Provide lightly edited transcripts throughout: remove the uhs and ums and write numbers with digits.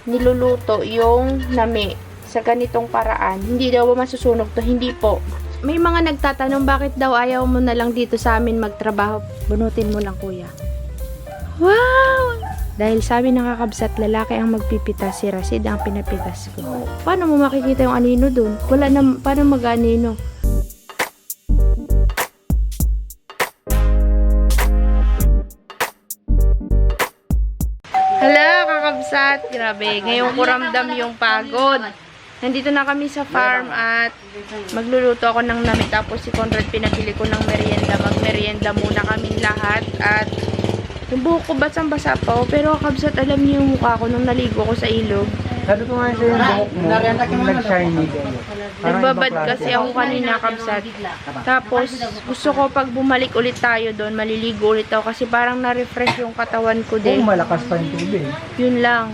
niluluto yung nami sa ganitong paraan. Hindi daw ba masusunog to? Hindi po. May mga nagtatanong bakit daw ayaw mo na lang dito sa amin magtrabaho. Bunutin mo lang, kuya. Wow! Dahil sabi ng kakabsat, lalaki ang magpipitas, si Rasid ang pinapitas ko. Paano mo makikita yung anino dun? Wala na, paano mag-anino? Hala, kakabsat. Grabe, ngayong kuramdam yung pagod. Nandito na kami sa farm at magluluto ako ng nami. Tapos si Conrad pinabili ko ng merienda. Magmerienda muna kaming lahat. At yung buhok ko basang-basa pa. Pero kakabsat, alam niyo yung mukha ko nung naligo ko sa ilog. Sabi ko nga sa'yo yung buhok mo, nag-shiny. Nagbabad kasi ako kanina, kabsat. Tapos, gusto ko pag bumalik ulit tayo doon, maliligo ulit ako kasi parang na-refresh yung katawan ko din. Malakas pa yung tubig. Yun lang.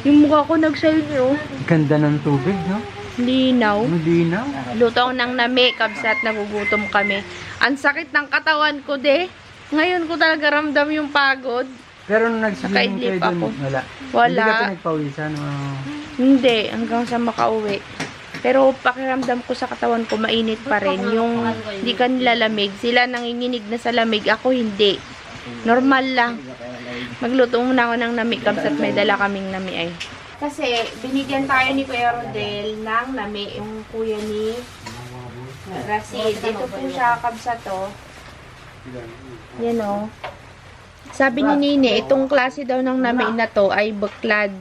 Yung mukha ko nag-shine, oh. Ganda ng tubig, no? Linaw. Linaw. Luto ako ng nami, kabsat, nagugutom kami. Ang sakit ng katawan ko, de. Ngayon ko talaga ramdam yung pagod. Pero nung nag-swimming kayo Nakaidlip ako. dun, wala. Wala. Hindi ka pinagpawisan. Hindi, hanggang sa makauwi. Pero pakiramdam ko sa katawan ko, mainit pa rin. Yung hindi ka nilalamig. Sila nanginginig na sa lamig. Ako hindi. Normal lang. Magluto muna ako ng nami, kabsat. May dala kaming nami ay. Kasi binigyan tayo ni Kuya Rodel ng nami. Yung kuya ni Rasid. Dito po siya, kabsat, oh. Yan, oh. Sabi ni Nini, itong klase daw ng nami na to ay buklad.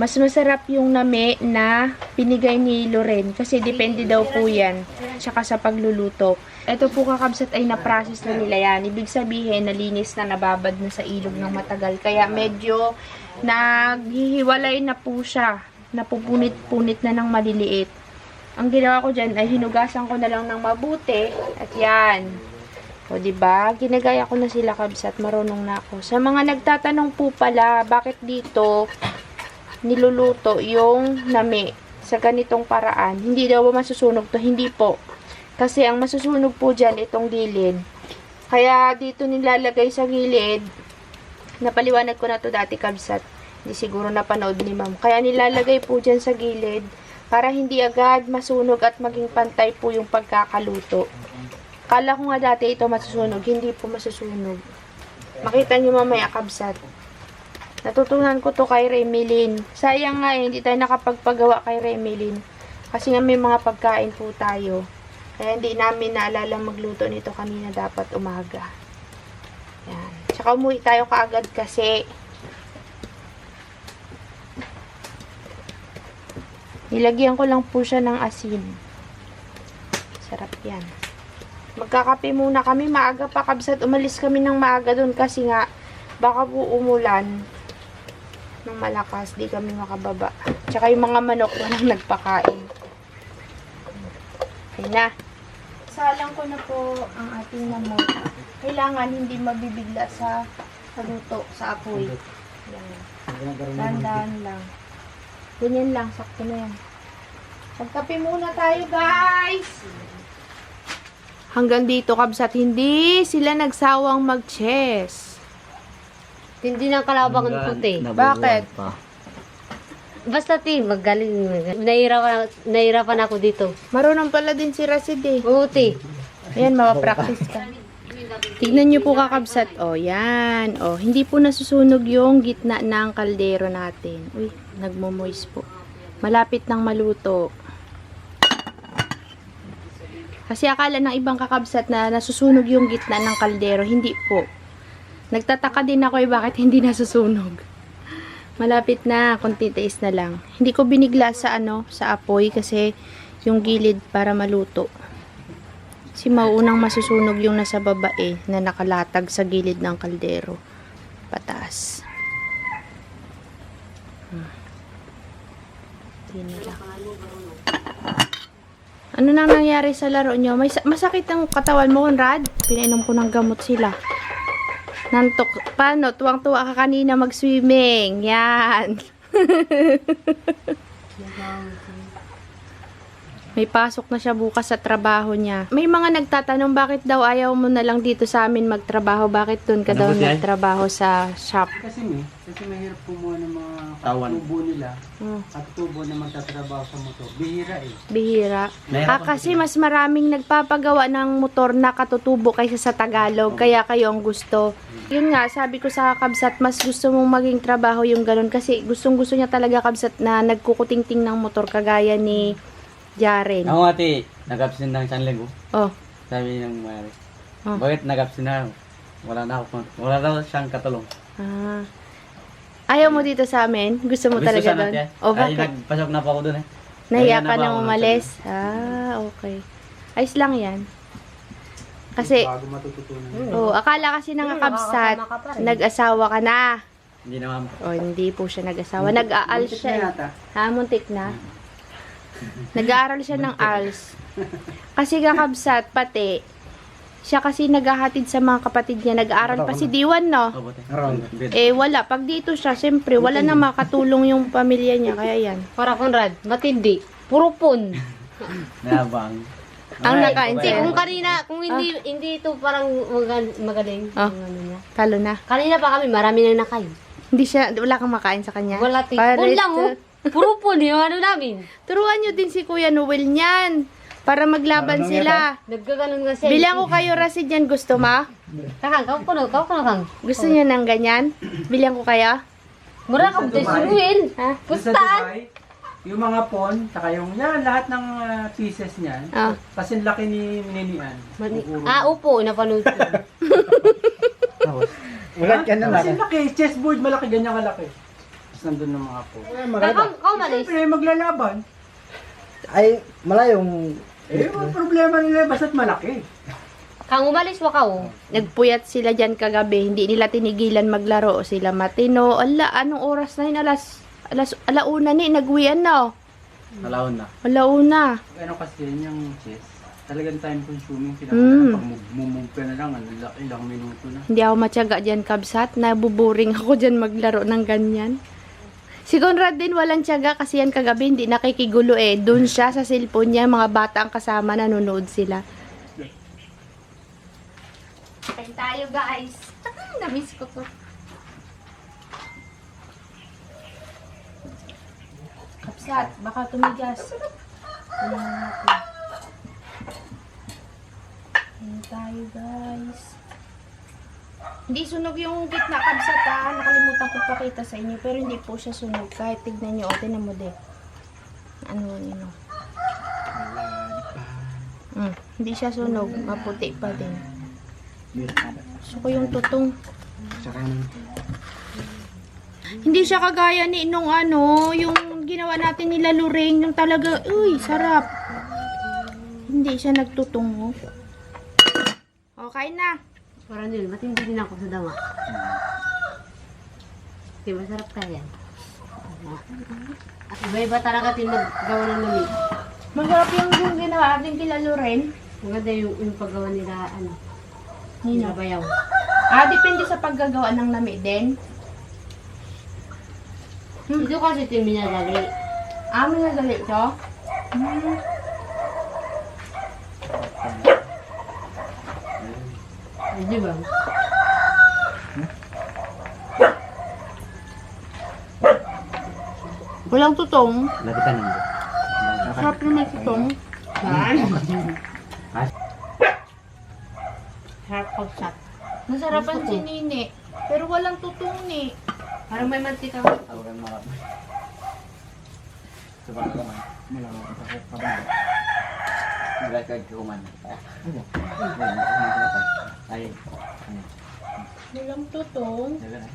Mas masarap yung nami na pinigay ni Loren kasi depende daw po yan tsaka sa pagluluto. Ito po kakabsat ay na-process na nila yan. Ibig sabihin, nalinis na, nababad na sa ilog ng matagal. Kaya medyo naghihiwalay na po siya. Napupunit-punit na ng maliliit. Ang ginawa ko dyan ay hinugasan ko na lang ng mabuti. At yan. O, diba? Ginagaya ko na sila, kabsat. Marunong na ako. Sa mga nagtatanong po pala, bakit dito niluluto yung nami sa ganitong paraan? Hindi daw ba masusunog to? Hindi po. Kasi ang masusunog po dyan, itong gilid. Kaya dito nilalagay sa gilid, napaliwanag ko na to dati, kabsat. Hindi siguro napanood ni ma'am. Kaya nilalagay po dyan sa gilid para hindi agad masunog at maging pantay po yung pagkakaluto. Kala ko nga dati ito masusunog, hindi po masusunog. Makita nyo mamaya, kabsat. Natutunan ko to kay Remelin. Sayang nga hindi tayo nakapagpagawa kay Remelin. Kasi nga may mga pagkain po tayo. Kaya hindi namin naalala magluto nito kanina dapat umaga. Yan. Tsaka umuwi tayo kaagad kasi nilagyan ko lang po siya ng asin. Sarap yan. Magkakape muna kami. Maaga pa, kabsat. Umalis kami ng maaga doon kasi nga baka po umulan ng malakas. Di kami makababa. Tsaka yung mga manok walang nagpakain. Ayun na. Salang ko na po ang ating manok. Kailangan hindi mabibigla sa luto, sa apoy. Dahan-dahan lang. Ganyan lang. Sakto na yan. Magkape muna tayo, guys! Hanggang dito, kabsat, hindi sila nagsawang mag-chess. Hindi ng kalabangan puti. Bakit? Basta magaling. Nahirapan ako dito. Marunong pala din si Rasid eh. Puti. Ayan, mapapractice ka. Tignan nyo po, kakabsat. O, yan. O, hindi po nasusunog yung gitna ng kaldero natin. Uy, nagmo-moist po. Malapit ng maluto. Kasi akala ng ibang kakabsat na nasusunog yung gitna ng kaldero. Hindi po. Nagtataka din ako bakit hindi nasusunog. Malapit na. Kunti tiis na lang. Hindi ko binigla sa sa apoy kasi yung gilid para maluto. Kasi mauunang masusunog yung nasa baba na nakalatag sa gilid ng kaldero. Pataas. Hindi na lang. Ano nang nangyari sa laro nyo? Masakit ang katawan mo, Conrad? Pinainom ko ng gamot sila. Nantok. Paano? Tuwang-tuwa ka kanina mag-swimming. Yan. May pasok na siya bukas sa trabaho niya. May mga nagtatanong bakit daw ayaw mo na lang dito sa amin magtrabaho. Bakit doon ka daw Ano ba siya? nagtrabaho sa shop? Kasi mahirap kumuha ng mga Tawan. katubo nila. Hmm. Katubo na magtatrabaho sa motor. Bihira eh. Bihira. Nahirapan Kasi mas maraming nagpapagawa ng motor na katutubo kaysa sa Tagalog. Kaya kayo ang gusto. Yun nga, sabi ko sa Kabsat, mas gusto mong maging trabaho yung ganun. Kasi gustong-gusto niya talaga Kabsat na nagkukutingting ng motor kagaya ni Jaren. Ako ate, nag-absent ng isang linggo. Oh, Sabi ng mayari. Oh. Bakit nag-absent na ako? Wala daw siyang katulong. ah. Ayaw mo dito sa amin? Gusto mo talaga doon? O, Ay, bakit? nagpasok na po ako doon eh. Nahiya Kaya ka na ba nang ako umalis? Ah, okay. Ayos lang yan. Kasi, Bago matututunan. akala kasi ng Kabsat, Nakakasama ka pa rin. nag-asawa ka na. Hindi naman. O, hindi po siya nag-asawa. Nag-aal Muntik siya. na eh. yata. Ha, muntik na. Nag-aaral siya ng ALS. Kasi kakabsat, pati, siya kasi naghahatid sa mga kapatid niya. Nag-aaral pa si Diwan, no? Oh, buti. Eh, wala. Pag dito siya, siyempre, wala na makatulong yung pamilya niya. Kaya yan. Para Conrad, matindi. Puro pun. Nayabang. Ang nakain Hindi, sa'yo. kung kanina, kung hindi ito parang magaling. Ah. Yung ano niya. Talo na. Kanina pa kami, marami nang nakain. Hindi siya, wala kang makain sa kanya. Wala tipon Pares- lang, oh. Puro pun, yung ano namin. Turuan nyo din si Kuya Noel niyan. Para maglaban sila. Nagkaganon kasi. Bilang ko kayo rasid yan. Gusto ma? Kakang, kau kang. Gusto niya ng ganyan? Bilang ko kaya? Mura ka, buti suruin. Ha? Doon sa Pustaan. Dubai, yung mga pon, saka yung yan, lahat ng pieces niyan, Ah. kasi laki ni Ninian. Upo, napanood ko. Wala ka na kasi laki, chessboard, malaki, ganyan kalaki. Tapos nandun ng mga pon. Kau malis. Siyempre, maglalaban. Ay, malayong Eh, yung problema nila, basta't malaki. Kang umalis wa ka, oh. Nagpuyat sila dyan kagabi. Hindi nila tinigilan maglaro. Sila matino. Ala, anong oras na yun? Alauna ni. Nagwian na. Oh. Nalawon na. Alauna. Ano kasi yun yung chess, talagang time consuming. Mm. Pag move ka na lang, ilang minuto na. Hindi ako matyaga dyan, Kabsat. Nabuboring ako dyan maglaro ng ganyan. Si Conrad din walang tiyaga kasi yan kagabi hindi nakikigulo eh. Doon siya sa cellphone niya, mga bata ang kasama, nanonood sila. Kain tayo guys. Namiss ko to. Kapsat, baka tumigas. Kain tayo guys. Hindi sunog yung gitna Kabsat ha. Nakalimutan ko pakita sa inyo. Pero hindi po siya sunog. Kahit tignan nyo. O, tignan mo din. Ano yun o. Hindi siya sunog. Maputi pa din. Gusto ko yung tutong. Hindi siya kagaya ni nung ano. Yung ginawa natin nila Lorraine. Yung talaga, uy, sarap. Hindi siya nagtutong o. Okay na. Parang yun, matindi din ako sa dama. Okay, masarap kaya yan. Iba-iba talaga din maggawa ng lamig. Masarap yung ginawa natin kila Lorraine. Maganda yung paggawa nila, ano, Nino. bayaw. Depende sa paggagawa ng lami din. Ito kasi ito yung minadali. May nagali ito. Di ba? Walang tutong. Lapitan mo. Sarap naman tutong. Harap pagsat. Masarapan si Nini. Pero walang tutong ni. Parang may mantika. Tawagan mo. Subang ka man. Malaman ko sa pababa. Bilat ka kuman. Ay. Walang tutong. Diba na?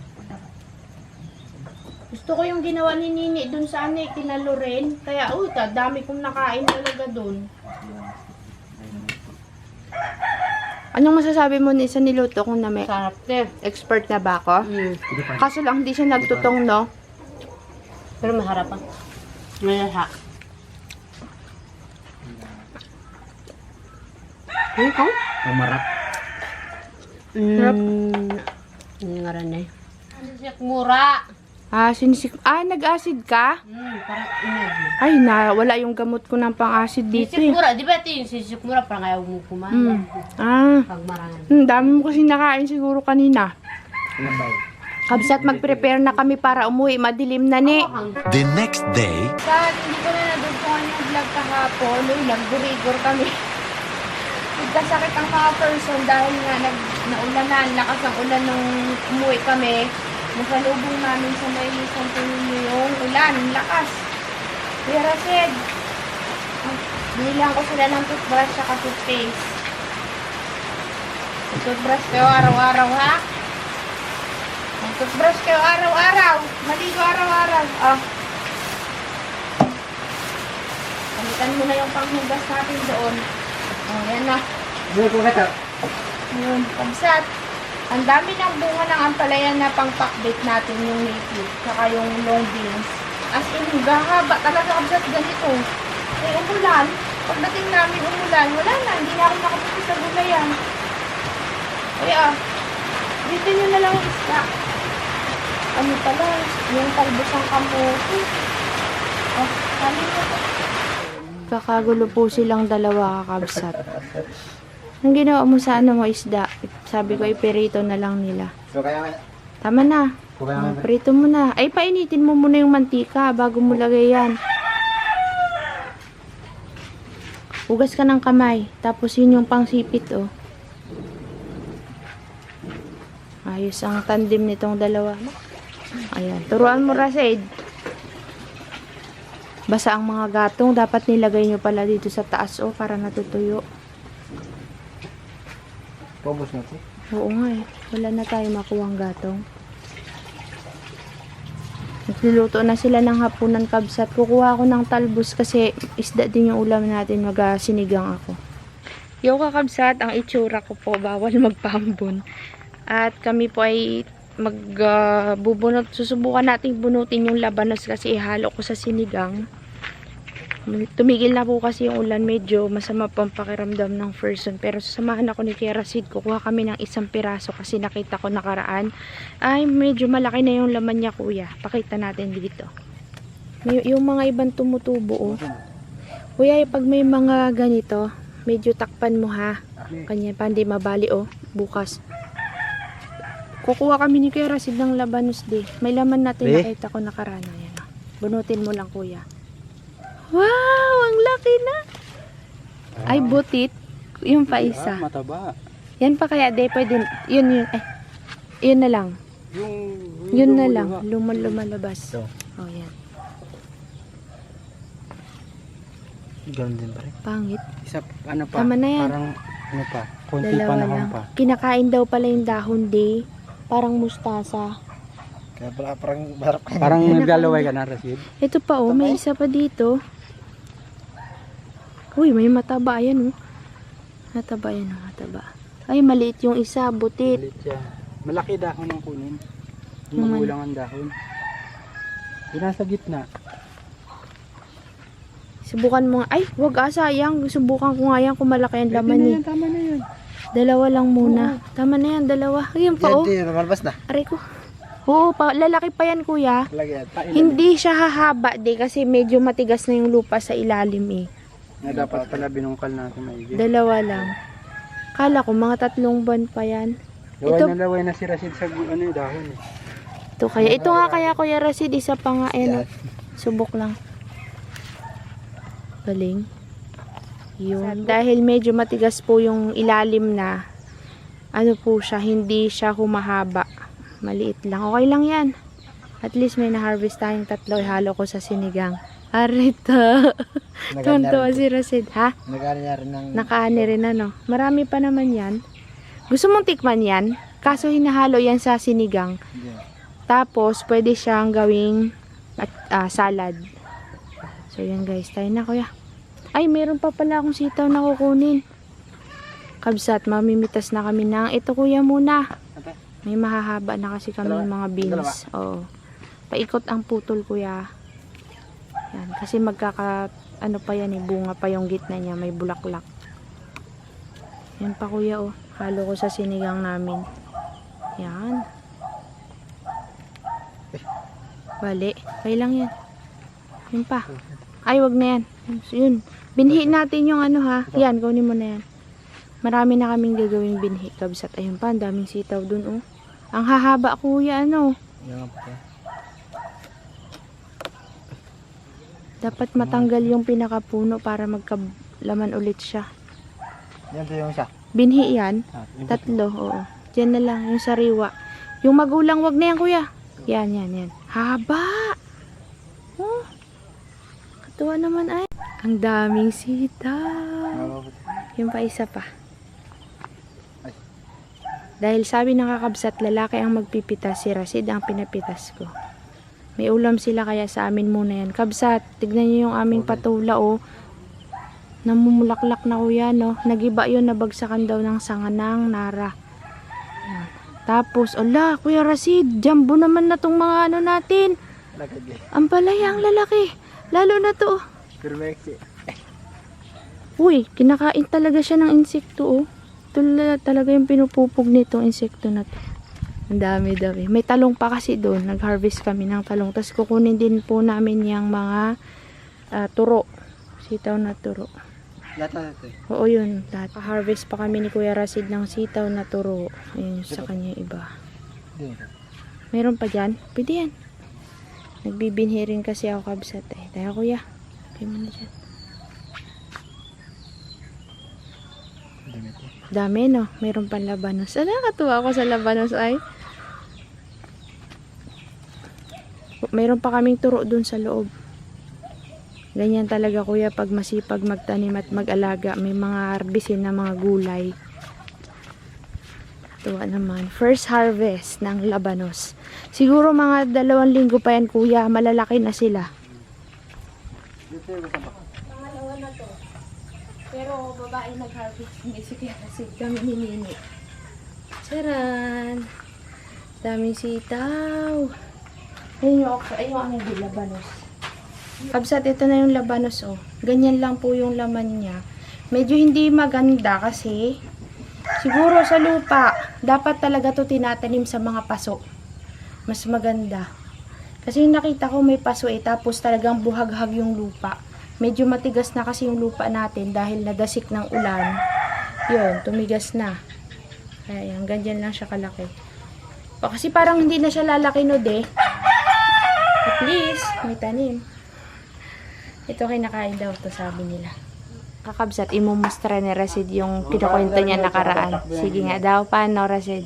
Gusto ko yung ginawa ni Nini dun sa ano, kina Loren. Kaya, dami kong nakain talaga dun. Anong masasabi mo sa niluto kung na may Sarap din. expert na ba ako? Kaso lang hindi siya nagtutong, no? Pero maharap pa. Malasa. Ikaw? Pumarap. Sarap. Ano nga rin eh? Ano siya mura? Nag-acid ka? Parang imagine. Ay, wala yung gamot ko ng pang-acid dito eh. Sisikmura, di ba ito yung sisikmura parang ayaw mo kumain. Pag marangan. Dami mo kasi nakain siguro kanina. Kabsat, mag-prepare na kami para umuwi. Madilim na ni. The next day, Hindi ko na nadugtungan yung vlog kahapon. Nag-gurigor kami. Nagkasakit ang mga person dahil nga naulanan. Lakas ang ulan nung umuwi kami. Nasalubong namin sa may isang tuloy yung ulan. Lakas. Pero said, binilang ko sila ng toothbrush at toothpaste. Toothbrush kayo araw-araw, ha? Toothbrush kayo araw-araw. Maligo araw-araw. Palitan mo na yung panghugas natin doon. Yan na. Hindi ko kata. Yun, kabsat. Ang dami ng bunga ng ampalayan na pang-packbait natin yung native. Saka yung long beans. As in, gahaba talaga kabsat ganito. Umulan. Pagdating namin umulan, wala na. Hindi na ako nakapunta sa gulayan. Kaya, dito nyo na lang yung isda. Ano pala, yung talbos ng kamote. Kanin mo to. Kakagulo po silang dalawa kakabsat. Ang ginawa mo sa mo isda? Sabi ko, iperito na lang nila. So kaya Tama na. Prito mo na. Ay, painitin mo muna yung mantika bago mo lagay yan. Hugas ka ng kamay. Tapos yun yung pangsipit, oh. Ayos ang tandem nitong dalawa. Ayan. Turuan mo, Rasid. Basa ang mga gatong. Dapat nilagay nyo pala dito sa taas, oh, para natutuyo. Pabos na to. Oo nga eh. Wala na tayo makuwang gatong. Nagluluto na sila ng hapunan kabsat. Kukuha ako ng talbos kasi isda din yung ulam natin. Mag-sinigang ako. Yo kakabsat, ang itsura ko po. Bawal magpambon. At kami po ay magbubunot. Susubukan nating bunutin yung labanos kasi ihalo ko sa sinigang. Tumigil na po kasi yung ulan, medyo masama pang pakiramdam ng person. Pero sasamahan ako ni Kuya Rasid, kukuha kami ng 1 piraso kasi nakita ko nakaraan. Ay, medyo malaki na yung laman niya, kuya. Pakita natin dito. Yung mga ibang tumutubo, oh. Kuya, pag may mga ganito, medyo takpan mo, ha. Kanya pa, hindi mabali, oh. Bukas. Kukuha kami ni Kuya Rasid ng labanos, di. May laman natin, nakita ko nakaraan. Ayan, oh. Bunutin mo lang, kuya. Wow! Ang laki na! Ay, butit. Yung pa isa. Mataba. Yan pa kaya, de, pwede. Yun. Ay, yun na lang. Yun na lang. Lumalabas. Ito. Oh, yan. Ganun din pa rin. Pangit. Isa, ano pa? Tama na yan. Parang, ano pa? Konti Dalawa panahon lang. pa. Kinakain daw pala yung dahon, de. Parang mustasa. Kaya pala parang Parang naglalaway ka na, Rasid. Ito pa, oh. May isa pa dito. Uy, may mataba. Ayan, oh. Mataba yan, oh. Mataba. Ay, maliit yung isa. Butit. Malit siya. Malaki dahon ang kunin. Yung Naman. magulang ang dahon. Yung nasa gitna. Subukan mo nga. Ay, wag sayang. Subukan ko nga yan kung malaki ang laman eh. Tama na yan. Dalawa lang muna. Tama na yan, dalawa. Ayun pa, oh. Hindi, malabas na. Aray ko. Oo, lalaki pa yan, kuya. Lagyan. Hindi siya hahaba, de, kasi medyo matigas na yung lupa sa ilalim, eh. Na dapat pala binungkal natin maigi. Dalawa lang. Kala ko, mga 3 buwan pa yan. Laway na si Rasid sa ano yung dahon eh. Ito kaya. Ito nga kaya, Kuya Rasid, isa pa nga, ayan, oh. Subok lang. Galing. Yun. Dahil medyo matigas po yung ilalim na, ano po siya, hindi siya humahaba. Maliit lang. Okay lang yan. At least may na-harvest tayong 3. Ihalo ko sa sinigang. Arito. Tuntua si Rasid. Ha? Nagana rin ng... Nakaani rin ano. Marami pa naman yan. Gusto mong tikman yan? Kaso hinahalo yan sa sinigang. Tapos, pwede siyang gawing salad. So, yan guys. Tayo na, kuya. Ay, meron pa pala akong sitaw na kukunin. Kabsat, mamimitas na kami ng... Ito, kuya, muna. May mahahaba na kasi kami yung mga beans. Oo. Paikot ang putol, kuya. Yan. Kasi ano pa yan, bunga pa yung gitna niya. May bulaklak. Yan pa, kuya, oh. Halo ko sa sinigang namin. Yan. Bali. Okay lang yan. Yun pa. Ay, wag na yan. Yun. Binhi natin yung ano ha. Yan, kunin mo na yan. Marami na kaming gagawing binhi, kabsat. Ayun pa, ang daming sitaw dun, oh. Ang hahaba, kuya, ano. Yan nga po tayo. Dapat matanggal yung pinakapuno para magkalaman ulit siya. Yan po yung isa. Binhi yan. Ah, yung Tatlo, oo. Diyan na lang, yung sariwa. Yung magulang, wag na yan, kuya. Yan, yan, yan. Haba! Oh. Katuwa naman ay. Ang daming sitaw. Yung pa isa pa. Dahil sabi ng kakabsat, lalaki ang magpipitas, si Rasid ang pinapitas ko. May ulam sila kaya sa amin muna yan. Kabsat, tignan niyo yung aming patula, oh. Namumulaklak na kuya, no? Nagiba yun, nabagsakan daw ng sanganang nara. Yan. Tapos, ala, Kuya Rasid, jumbo naman na tong mga ano natin. Ang palayang lalaki. Lalo na to, oh. Pero may eksi. Uy, kinakain talaga siya ng insekto, oh. Ito talaga yung pinupupog nitong insekto na to. Ang dami daw eh. May talong pa kasi doon. Nag-harvest kami ng talong. Tapos kukunin din po namin yung mga turo. Sitaw na turo. Lahat na ito eh. Oo yun. Lahat. Harvest pa kami ni Kuya Rasid ng sitaw na turo. Ayun sa kanya iba. Meron pa dyan? Pwede yan. Nagbibinhi rin kasi ako kabsat eh. Tayo kuya. Kaya mo na dyan. Dami no. Meron pang labanos. Nakakatuwa ako sa labanos ay. Meron pa kaming turo dun sa loob. Ganyan talaga kuya pag masipag magtanim at mag-alaga. May mga harbisin na mga gulay. Tuwa naman. First harvest ng labanos. Siguro mga 2 linggo pa yan kuya. Malalaki na sila. Pangalawa na to. Pero babae nag-harvest. Hindi si Kuya Rasid. Kami ni Nini. Charan! Daming sitaw. Ayun yung okra. Ayun yung aming labanos. Kabsat, ito na yung labanos, oh. Ganyan lang po yung laman niya. Medyo hindi maganda kasi siguro sa lupa, dapat talaga to tinatanim sa mga paso. Mas maganda. Kasi nakita ko may paso eh, tapos talagang buhaghag yung lupa. Medyo matigas na kasi yung lupa natin dahil nadasik ng ulan. Yun, tumigas na. Kaya yan, ganyan lang siya kalaki. O, kasi parang hindi na siya lalaki no de. At least, may tanim. Ito kinakain daw to sabi nila. Kakabsat, imumustra ni Rasid yung pinakwento niya nakaraan. Sige nga daw, paano Rasid?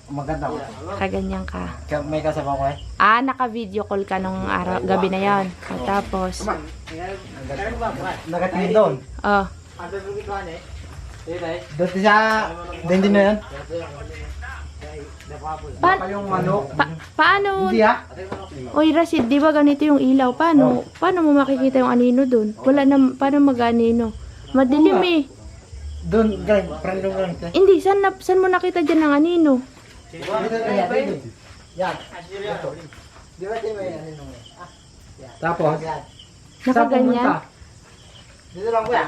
Maganda ko. Kaganyan ka. May kasama ko eh. Ah, naka-video call ka nung araw, gabi na yon. At tapos, Nakatingin doon. oh, Doon sa dindin na yan. Yung manok. paano? Hindi ah. Oy, Rasid, di ba ganito yung ilaw? Paano mo makikita yung anino dun? Wala na, paano mag-anino? Madilim eh. Doon, friend doon. Hindi, saan mo nakita dyan ng anino? Yan. Di ba tayo may ano nung Tapos, Nakaganyan? Dito lang kuya.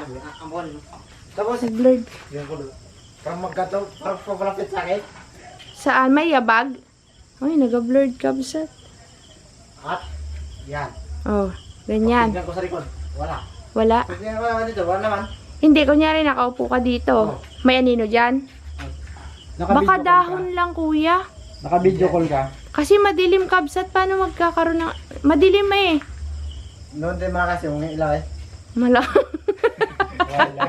Tapos, Blurred. yan ko doon. Parang magkataw, parang papalapit sa akin. Saan? May yabag? Ay, naga-blurred ka ba sa? At, yan. Oh, ganyan. Tingnan ko sa likod. Wala. Wala. Tingnan ko naman dito, wala naman. Hindi, kunyari nakaupo ka dito. May anino dyan? Baka dahon lang, kuya. Naka-video call ka? Kasi madilim kabsat. Paano magkakaroon ng... Madilim eh. Noon din mga kasi yung ilaw eh. Mala. Wala.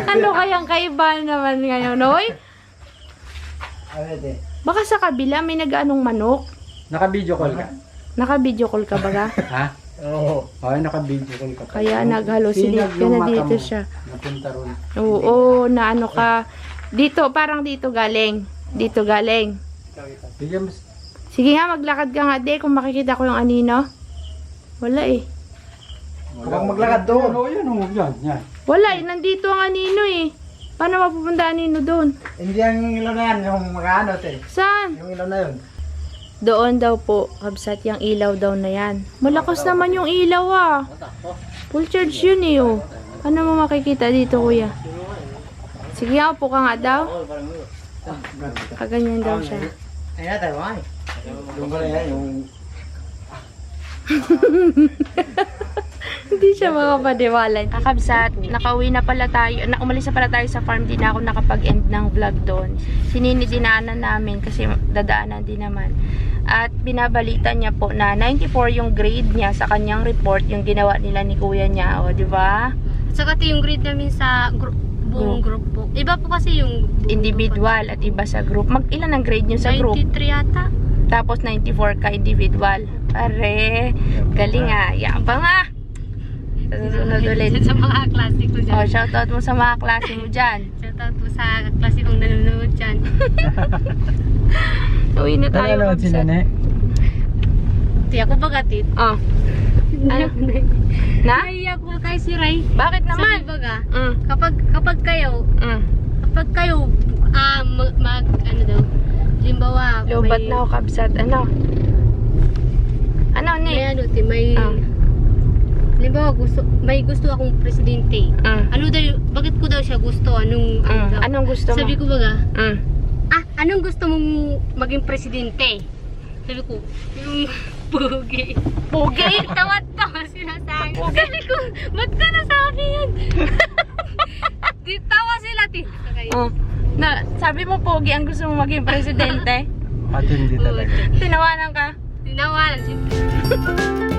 Ano kayang kaiba naman ngayon, Noy? Ano ito? Baka sa kabila may nag-anong manok. Naka-video call ka? Naka-video call ka ba? Ha? Oo. Oo, naka-video call ka. Kaya nag-hallucinate ka na dito siya. Napunta ron. Oo, na ano ka. Dito, parang dito galing. Dito galing. Bigyan mo. Sige nga, maglakad ka nga, de, kung makikita ko yung anino. Wala eh. Huwag maglakad doon. Oo, yan o. Yan. Wala eh, nandito ang anino eh. Paano mapupunta anino doon? Hindi ang ilaw na yan, yung mga ano eh. Saan? Yung ilaw na yun. Doon daw po, kabsat, yung ilaw daw na yan. Malakas naman yung ilaw ah. Full charge yun eh oh. Ano mo makikita dito kuya? Sige nga, upo ka nga daw. Kaganyan daw siya. Ayun na tayo, ay. Yung pala yan, yung... Hindi siya makapaniwala. Kakabsat, nakauwi na pala tayo. Umalis na pala tayo sa farm. Di na ako nakapag-end ng vlog doon. Sinini dinaanan namin kasi dadaanan din naman. At binabalita niya po na 94 yung grade niya sa kanyang report, yung ginawa nila ni kuya niya. O, di ba? Saka ito yung grade namin sa buong group po. Iba po kasi yung Individual at iba sa group. Ilan ang grade niyo sa group? 93 yata. Tapos 94 ka individual. Pare, galing ah. Yabang ah. Sa susunod ulit. Sa mga klase ko dyan. Oh, shoutout mo sa mga klase mo dyan. Shoutout po sa klase kong nanonood dyan. Uwi na tayo. Nanonood sila, ne? Di ako bagatit. Oh. Ano? Na? Naiyak ko kay si Ray. Bakit Sabi naman? baga, Mm. kapag kayo, ano daw, limbawa, Lobat na ako kabsat. Ano? Ano ni? may ano, may, limbawa, may gusto akong presidente. Ano daw, bakit ko daw siya gusto? Anong, ano daw? Anong gusto mo? Sabi ko baga, Mm. anong gusto mong maging presidente? Sabi ko, yung pugi. Pugi? Tawa-tawa sinasabi. Sabi ko, ba't ka nasabi yun? Di tawa sila, Oh. Na, sabi mo pogi ang gusto mo maging presidente? Matindi talaga. Tinawanan ka? Tinawanan.